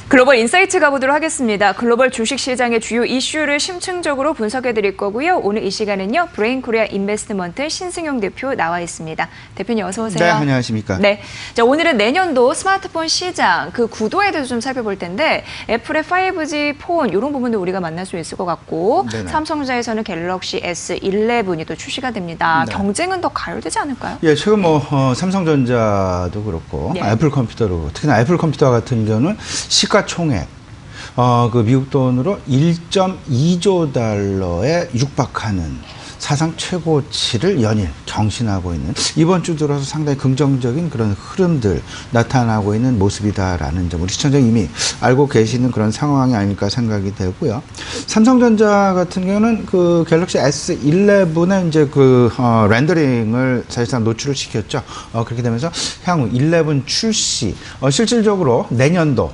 글로벌 인사이트 가보도록 하겠습니다. 글로벌 주식시장의 주요 이슈를 심층적으로 분석해드릴 거고요. 오늘 이 시간은요. 브레인코리아 인베스트먼트 신승용 대표 나와 있습니다. 대표님 어서 오세요. 네, 안녕하십니까. 네, 자, 오늘은 내년도 스마트폰 시장 그 구도에 대해서 좀 살펴볼 텐데 애플의 5G 폰 이런 부분도 우리가 만날 수 있을 것 같고 네네. 삼성전자에서는 갤럭시 S11이 또 출시가 됩니다. 네. 경쟁은 더 가열되지 않을까요? 예, 최근 삼성전자도 그렇고 네. 애플 컴퓨터도 그렇고 특히나 애플 컴퓨터 같은 경우는 시가총액 그 미국 돈으로 1.2조 달러에 육박하는 사상 최고치를 연일 경신하고 있는 이번 주 들어서 상당히 긍정적인 그런 흐름들 나타나고 있는 모습이다라는 점 우리 시청자 이미 알고 계시는 그런 상황이 아닐까 생각이 되고요. 삼성전자 같은 경우는 그 갤럭시 S11의 이제 렌더링을 사실상 노출을 시켰죠. 그렇게 되면서 향후 11 출시 실질적으로 내년도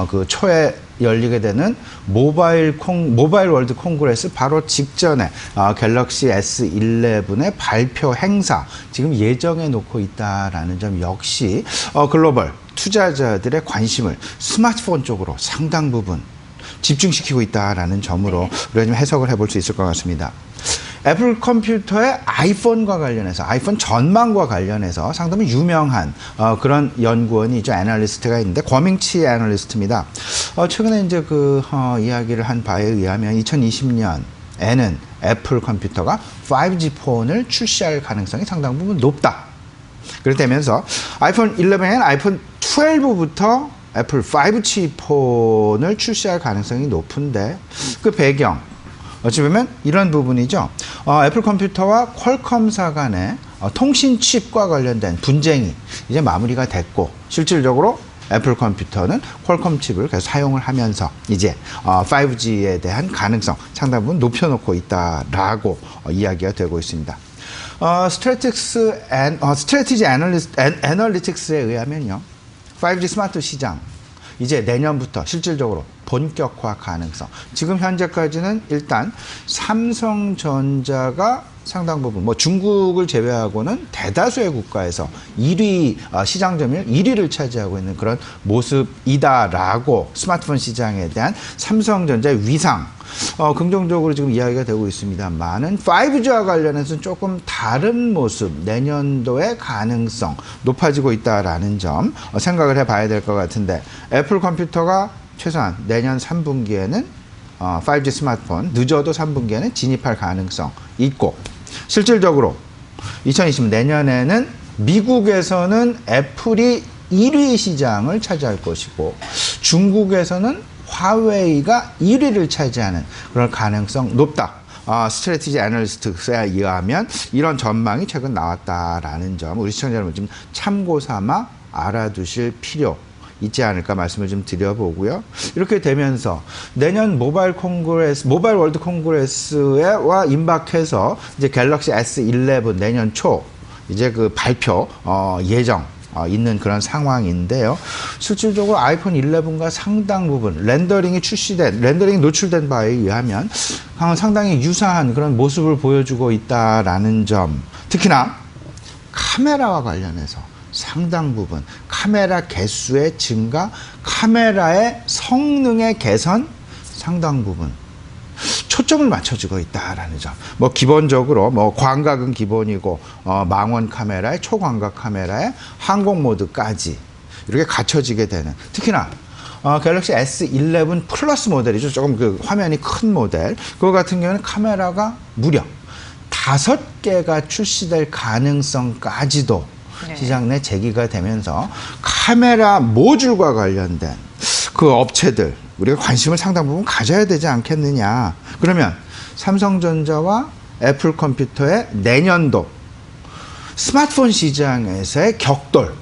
그 초에 열리게 되는 모바일 월드 콩그레스 바로 직전에 갤럭시 S11의 발표 행사 지금 예정해 놓고 있다라는 점 역시 글로벌 투자자들의 관심을 스마트폰 쪽으로 상당 부분 집중시키고 있다라는 점으로 우리가 좀 해석을 해볼 수 있을 것 같습니다. 애플 컴퓨터의 아이폰과 관련해서 아이폰 전망과 관련해서 상당히 유명한 그런 연구원이 있죠. 애널리스트가 있는데 권밍치 애널리스트입니다. 최근에 이제 이야기를 한 바에 의하면 2020년에는 애플 컴퓨터가 5G 폰을 출시할 가능성이 상당 부분 높다. 그렇게 되면서 아이폰 11엔 아이폰 12부터 애플 5G 폰을 출시할 가능성이 높은데 그 배경 어찌 보면 이런 부분이죠. 애플 컴퓨터와 퀄컴사 간의 통신 칩과 관련된 분쟁이 이제 마무리가 됐고 실질적으로 애플 컴퓨터는 퀄컴 칩을 계속 사용을 하면서 이제 5G에 대한 가능성 상당 부분 높여놓고 있다라고 이야기가 되고 있습니다. 스트래티지 애널리틱스에 의하면요. 5G 스마트 시장 이제 내년부터 실질적으로 본격화 가능성. 지금 현재까지는 일단 삼성전자가 상당 부분, 중국을 제외하고는 대다수의 국가에서 1위, 시장 점유율 1위를 차지하고 있는 그런 모습이다라고 스마트폰 시장에 대한 삼성전자의 위상, 긍정적으로 지금 이야기가 되고 있습니다만은 5G와 관련해서는 조금 다른 모습, 내년도의 가능성 높아지고 있다라는 점 생각을 해봐야 될 것 같은데 애플 컴퓨터가 최소한 내년 3분기에는 5G 스마트폰 늦어도 3분기에는 진입할 가능성 있고 실질적으로 2020 내년에는 미국에서는 애플이 1위 시장을 차지할 것이고 중국에서는 화웨이가 1위를 차지하는 그런 가능성 높다. 스트래티지 애널리스트에 의하면 이런 전망이 최근 나왔다라는 점 우리 시청자 여러분 좀 참고 삼아 알아두실 필요 있지 않을까 말씀을 좀 드려보고요. 이렇게 되면서 내년 모바일 월드 콩그레스와 임박해서 이제 갤럭시 S11 내년 초 이제 그 발표 예정 있는 그런 상황인데요. 실질적으로 아이폰 11과 상당 부분 렌더링이 노출된 바에 의하면 상당히 유사한 그런 모습을 보여주고 있다라는 점. 특히나 카메라와 관련해서 상당 부분 카메라 개수의 증가, 카메라의 성능의 개선 상당 부분 초점을 맞춰주고 있다라는 점. 기본적으로 광각은 기본이고 망원 카메라에 초광각 카메라에 항공 모드까지 이렇게 갖춰지게 되는 특히나 갤럭시 S11 플러스 모델이죠. 조금 화면이 큰 모델. 그거 같은 경우는 카메라가 무려 5개가 출시될 가능성까지도 시장 내 제기가 되면서 카메라 모듈과 관련된 그 업체들 우리가 관심을 상당 부분 가져야 되지 않겠느냐. 그러면 삼성전자와 애플 컴퓨터의 내년도 스마트폰 시장에서의 격돌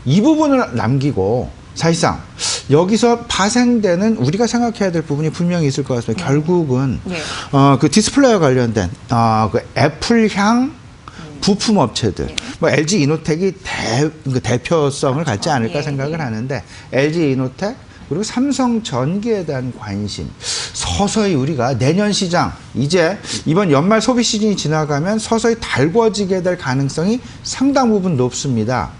이 부분을 남기고 사실상 여기서 파생되는 우리가 생각해야 될 부분이 분명히 있을 것 같습니다. 결국은 그 디스플레이와 관련된 그 애플향 부품 업체들, LG 이노텍이 대표성을 갖지 않을까 생각을 하는데 LG 이노텍 그리고 삼성전기에 대한 관심 서서히 우리가 내년 시장 이제 이번 연말 소비 시즌이 지나가면 서서히 달궈지게 될 가능성이 상당 부분 높습니다.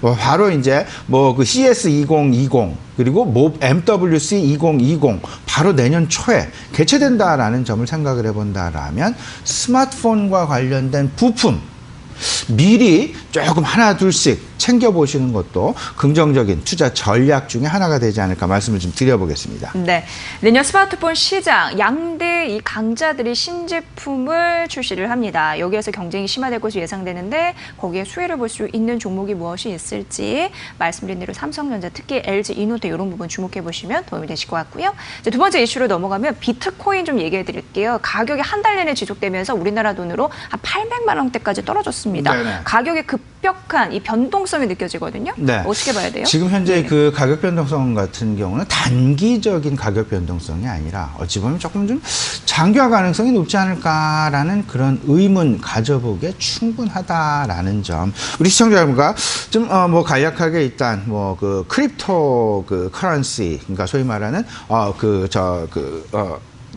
바로 이제 뭐 그 CS2020 그리고 MWC 2020 바로 내년 초에 개최된다라는 점을 생각을 해본다라면 스마트폰과 관련된 부품 미리 조금 하나 둘씩 챙겨보시는 것도 긍정적인 투자 전략 중에 하나가 되지 않을까 말씀을 좀 드려보겠습니다. 네, 내년 스마트폰 시장 양대 이 강자들이 신제품을 출시를 합니다. 여기에서 경쟁이 심화될 것으로 예상되는데 거기에 수혜를 볼 수 있는 종목이 무엇이 있을지 말씀드린 대로 삼성전자, 특히 LG 이노텍 이런 부분 주목해 보시면 도움이 되실 것 같고요. 이제 두 번째 이슈로 넘어가면 비트코인 좀 얘기해 드릴게요. 가격이 한 달 내내 지속되면서 우리나라 돈으로 한 800만 원대까지 떨어졌습니다. 네네. 가격의 급격한 이 변동성이 느껴지거든요. 네. 어떻게 봐야 돼요? 지금 현재 네. 그 가격 변동성 같은 경우는 단기적인 가격 변동성이 아니라 어찌 보면 조금 좀 장기화 가능성이 높지 않을까라는 그런 의문 가져보기에 충분하다라는 점. 우리 시청자 여러분과 좀 뭐 간략하게 일단 뭐 그 크립토 그 커런시, 그러니까 소위 말하는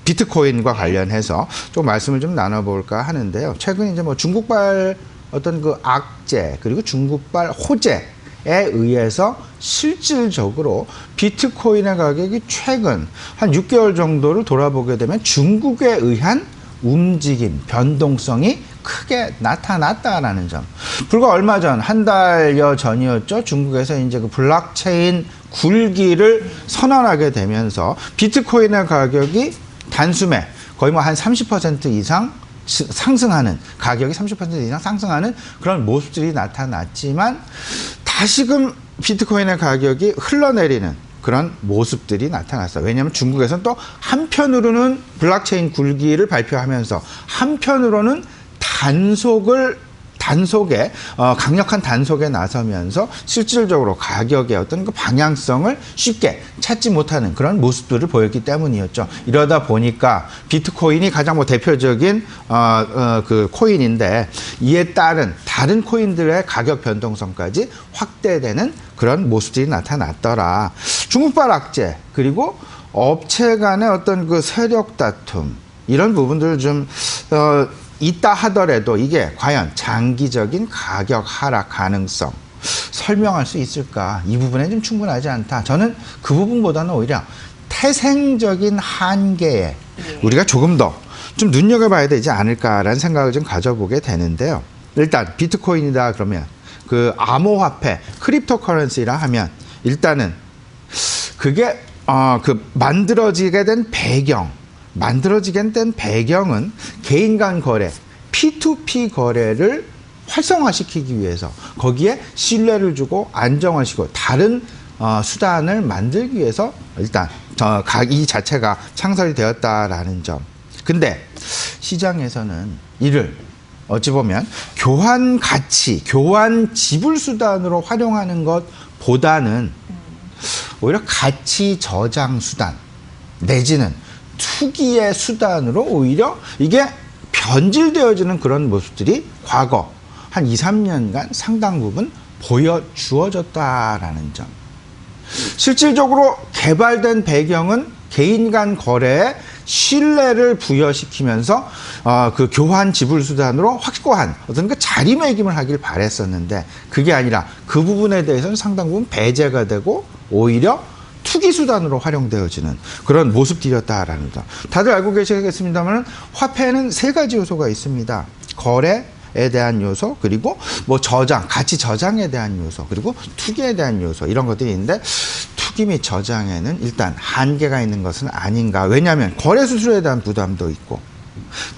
비트코인과 관련해서 좀 말씀을 좀 나눠볼까 하는데요. 최근 이제 뭐 중국발 어떤 그 악재 그리고 중국발 호재에 의해서 실질적으로 비트코인의 가격이 최근 한 6개월 정도를 돌아보게 되면 중국에 의한 움직임, 변동성이 크게 나타났다라는 점. 불과 얼마 전, 한 달여 전이었죠. 중국에서 이제 그 블록체인 굴기를 선언하게 되면서 비트코인의 가격이 단숨에 거의 뭐 한 30% 이상 상승하는, 가격이 30% 이상 상승하는 그런 모습들이 나타났지만 다시금 비트코인의 가격이 흘러내리는 그런 모습들이 나타났어요. 왜냐하면 중국에서는 또 한편으로는 블록체인 굴기를 발표하면서 한편으로는 강력한 단속에 나서면서 실질적으로 가격의 어떤 그 방향성을 쉽게 찾지 못하는 그런 모습들을 보였기 때문이었죠. 이러다 보니까 비트코인이 가장 뭐 대표적인 그 코인인데 이에 따른 다른 코인들의 가격 변동성까지 확대되는 그런 모습들이 나타났더라. 중국발 악재 그리고 업체 간의 어떤 그 세력 다툼 이런 부분들을 좀 있다 하더라도 이게 과연 장기적인 가격 하락 가능성 설명할 수 있을까? 이 부분에 좀 충분하지 않다. 저는 그 부분보다는 오히려 태생적인 한계에 우리가 조금 더 좀 눈여겨봐야 되지 않을까라는 생각을 좀 가져보게 되는데요. 일단 비트코인이다 그러면 그 암호화폐, 크립토커런시라 하면 일단은 그게 그 만들어지게 된 배경은 개인 간 거래, P2P 거래를 활성화시키기 위해서 거기에 신뢰를 주고 안정화시키고 다른 수단을 만들기 위해서 일단 이 자체가 창설이 되었다라는 점. 근데 시장에서는 이를 어찌 보면 교환 가치, 교환 지불 수단으로 활용하는 것보다는 오히려 가치 저장 수단 내지는 투기의 수단으로 오히려 이게 변질되어지는 그런 모습들이 과거 한 2, 3년간 상당 부분 보여주어졌다라는 점. 실질적으로 개발된 배경은 개인 간 거래에 신뢰를 부여시키면서 그 교환 지불 수단으로 확고한 어떤 그 자리매김을 하길 바랬었는데 그게 아니라 그 부분에 대해서는 상당 부분 배제가 되고 오히려 투기 수단으로 활용되어지는 그런 모습들이었다라는 점. 다들 알고 계시겠습니다만 화폐에는 세 가지 요소가 있습니다. 거래에 대한 요소, 그리고 뭐 저장, 가치 저장에 대한 요소, 그리고 투기에 대한 요소 이런 것들이 있는데 투기 및 저장에는 일단 한계가 있는 것은 아닌가. 왜냐하면 거래 수수료에 대한 부담도 있고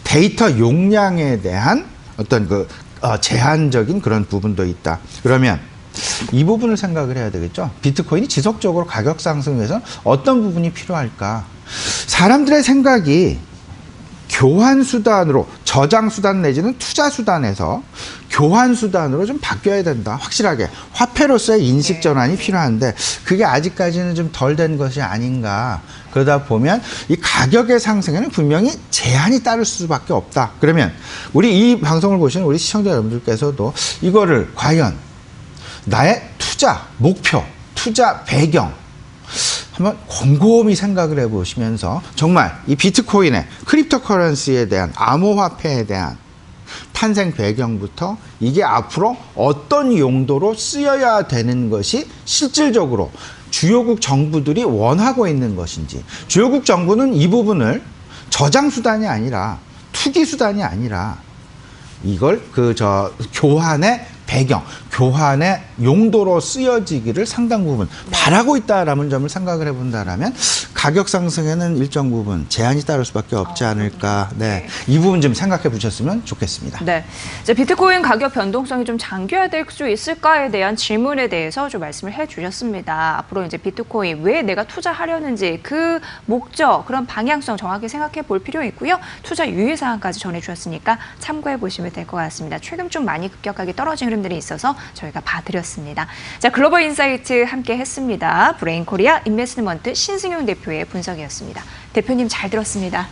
데이터 용량에 대한 어떤 그 제한적인 그런 부분도 있다. 그러면 이 부분을 생각을 해야 되겠죠. 비트코인이 지속적으로 가격 상승을 위해서 어떤 부분이 필요할까? 사람들의 생각이 교환 수단으로 저장 수단 내지는 투자 수단에서 교환 수단으로 좀 바뀌어야 된다. 확실하게 화폐로서의 인식 전환이 필요한데 그게 아직까지는 좀 덜 된 것이 아닌가. 그러다 보면 이 가격의 상승에는 분명히 제한이 따를 수밖에 없다. 그러면 우리 이 방송을 보시는 우리 시청자 여러분들께서도 이거를 과연 나의 투자 목표, 투자 배경 한번 곰곰이 생각을 해보시면서 정말 이 비트코인의 크립토커런시에 대한 암호화폐에 대한 탄생 배경부터 이게 앞으로 어떤 용도로 쓰여야 되는 것이 실질적으로 주요국 정부들이 원하고 있는 것인지, 주요국 정부는 이 부분을 저장 수단이 아니라 투기 수단이 아니라 이걸 교환의 배경, 교환의 용도로 쓰여지기를 상당 부분 바라고 있다라는 점을 생각을 해본다라면 가격 상승에는 일정 부분 제한이 따를 수밖에 없지 않을까. 네, 이 부분 좀 생각해 보셨으면 좋겠습니다. 네, 이제 비트코인 가격 변동성이 좀 장기화될 수 있을까에 대한 질문에 대해서 좀 말씀을 해주셨습니다. 앞으로 이제 비트코인 왜 내가 투자하려는지 그 목적, 그런 방향성 정확히 생각해 볼 필요 있고요. 투자 유의사항까지 전해주셨으니까 참고해 보시면 될 것 같습니다. 최근 좀 많이 급격하게 떨어진 흐름들이 있어서 저희가 봐드렸습니다. 자, 글로벌 인사이트 함께 했습니다. 브레인 코리아 인베스트먼트 신승용 대표의 분석이었습니다. 대표님 잘 들었습니다.